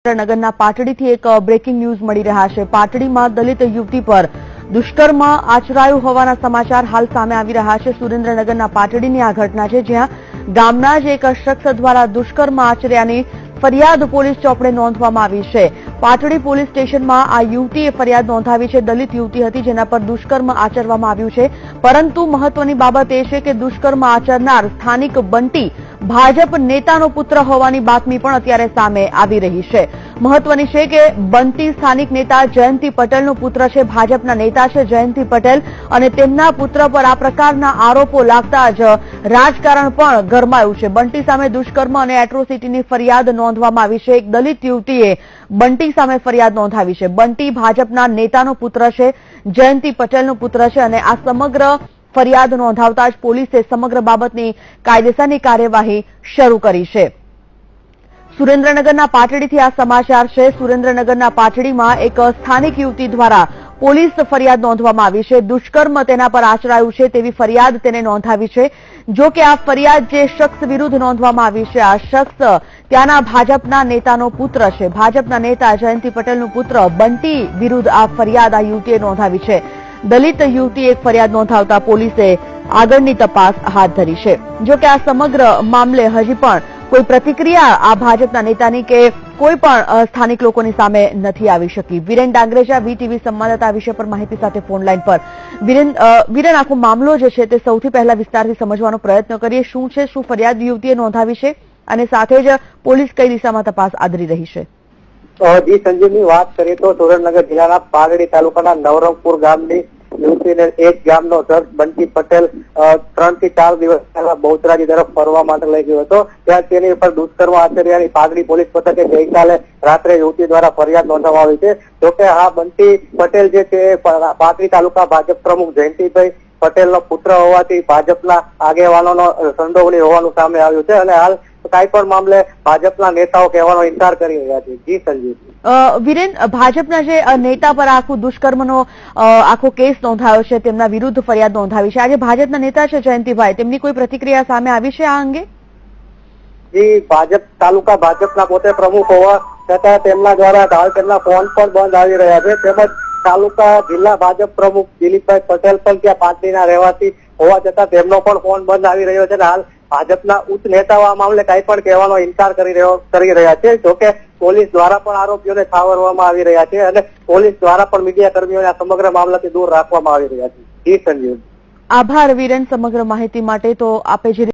નગરના પાટડીથી એક breaking news મળી રહ્યા છે। પાટડીમાં દલિત યુવતી પર દુષ્કર્મ આચરાયું હોવાના સમાચાર હાલ સામે આવી રહ્યા છે। સુરેન્દ્રનગરના પાટડીની આ ઘટના છે, જ્યાં ગામના જ એક શખ્સ દ્વારા દુષ્કર્મ આચર્યાની ફરિયાદ પોલીસ ચોપડે નોંધવામાં આવી છે। પાટડી પોલીસ સ્ટેશનમાં આ યુવતીએ ફરિયાદ નોંધાવી છે। દલિત યુવતી હતી, જેના પર દુષ્કર્મ આચરવામાં આવ્યું છે, પરંતુ મહત્વની બાબત એ છે કે દુષ્કર્મ આચરનાર સ્થાનિક બંટી ભાજપ નેતાનો પુત્ર હોવાની બાતમી પણ અત્યારે સામે આવી રહી છે। મહત્વની છે કે બંટી સ્થાનિક નેતા જયંતિ પટેલનો પુત્ર છે, ભાજપના નેતા છે જયંતિ પટેલ, અને તેમના પુત્ર પર આ પ્રકારના આરોપો લાગતા જ રાજકારણ પણ ગરમાયું છે। બંટી સામે દુષ્કર્મ અને એટ્રોસિટીની ફરિયાદ નોંધવામાં આવી છે। એક દલિત યુવતીએ બંટી સામે ફરિયાદ નોંધાવી છે। બંટી ભાજપના નેતાનો પુત્ર છે, જયંતિ પટેલનો પુત્ર છે, અને આ સમગ્ર ફરિયાદ નોંધાવતા જ પોલીસે સમગ્ર બાબતની કાયદેસરની કાર્યવાહી શરૂ કરી છે। સુરેન્દ્રનગરના પાટડીથી આ સમાચાર છે। સુરેન્દ્રનગરના પાટડીમાં એક સ્થાનિક યુવતી દ્વારા પોલીસ ફરિયાદ નોંધવામાં આવી છે। દુષ્કર્મ તેના પર આચરાયું છે તેવી ફરિયાદ તેને નોંધાવી છે। જો કે આ ફરિયાદ જે શખ્સ વિરુદ્ધ નોંધવામાં આવી છે, આ શખ્સ ત્યાંના ભાજપના નેતાનો પુત્ર છે। ભાજપના નેતા જયંતિ પટેલનો પુત્ર બંટી વિરુદ્ધ આ ફરિયાદ આ યુવતીએ નોંધાવી છે। દલિત યુવતીએ એક ફરિયાદ નોંધાવતા પોલીસે આગળની તપાસ હાથ ધરી છે। જો કે આ સમગ્ર મામલે હજી પણ કોઈ પ્રતિક્રિયા આ ભાજપના નેતાની કે કોઈ પણ સ્થાનિક લોકોની સામે નથી આવી શકી। વિરેન ડાંગરેજા, વીટીવી સંવાદદાતા, આ વિષય પર માહિતી સાથે ફોનલાઈન પર। વિરેન, આખો મામલો જે છે તે સૌથી પહેલા વિસ્તારથી સમજવાનો પ્રયત્ન કરીએ। શું છે, શું ફરિયાદ યુવતીએ નોંધાવી છે, અને સાથે જ પોલીસ કઈ દિશામાં તપાસ આદરી રહી છે? જી સંજીવની વાત કરીએ તો સુરેન્દ્રનગર જિલ્લાના પાટડી તાલુકાના નવરંગપુર ગામની યુવતીને એક ગામનો શખ્સ બંટી પટેલ 3 થી 4 દિવસ પહેલા બહુચરાજી તરફ ફરવા માટે લઈ ગયો હતો। ત્યાં તેની ઉપર દુષ્કર્મ આચર્યાની પાટડી પોલીસ મથકે ગઈકાલે રાત્રે યુવતી દ્વારા ફરિયાદ નોંધવામાં આવી છે। જોકે આ બંટી પટેલ જે છે પાટડી તાલુકા ભાજપ પ્રમુખ જયંતિભાઈ પટેલનો પુત્ર હોવાથી ભાજપના આગેવાનોનો સંડોવણી હોવાનું સામે આવ્યું છે, અને હાલ કાંઈ પણ મામલે ભાજપના નેતાઓ કહેવાનો ઇનકાર કરી રહ્યા છે। જી સંજીવ। વિરેન, ભાજપના જે નેતા પર આખું દુષ્કર્મનો આખો કેસ નોંધાયો છે, તેમના વિરુદ્ધ ફરિયાદ નોંધાવી છે, આજે ભાજપના નેતા છે જયંતિભાઈ, તેમની કોઈ પ્રતિક્રિયા સામે આવી છે આ અંગે? જી, તાલુકા ભાજપના પોતે પ્રમુખ હોવા છતાં તેમના દ્વારા હાલ તેમના ફોન પણ બંધ આવી રહ્યા છે। તેમજ તાલુકા જિલ્લા ભાજપ પ્રમુખ દિલીપભાઈ પટેલ પણ ત્યાં પાટડીના રહેવાસી હોવા છતાં તેમનો પણ ફોન બંધ આવી રહ્યો છે, અને હાલ ભાજપના ઉચ્ચ નેતાઓ આ મામલે કાંઈ પણ કહેવાનો ઇનકાર કરી રહ્યા છે। જોકે પોલીસ દ્વારા પણ આરોપીઓને છાવરવામાં આવી રહ્યા છે, અને પોલીસ દ્વારા પણ મીડિયા કર્મીઓને આ સમગ્ર મામલાથી દૂર રાખવામાં આવી રહ્યા છે। જી સંજીવ। આભાર વિરેન સમગ્ર માહિતી માટે। તો આપે જે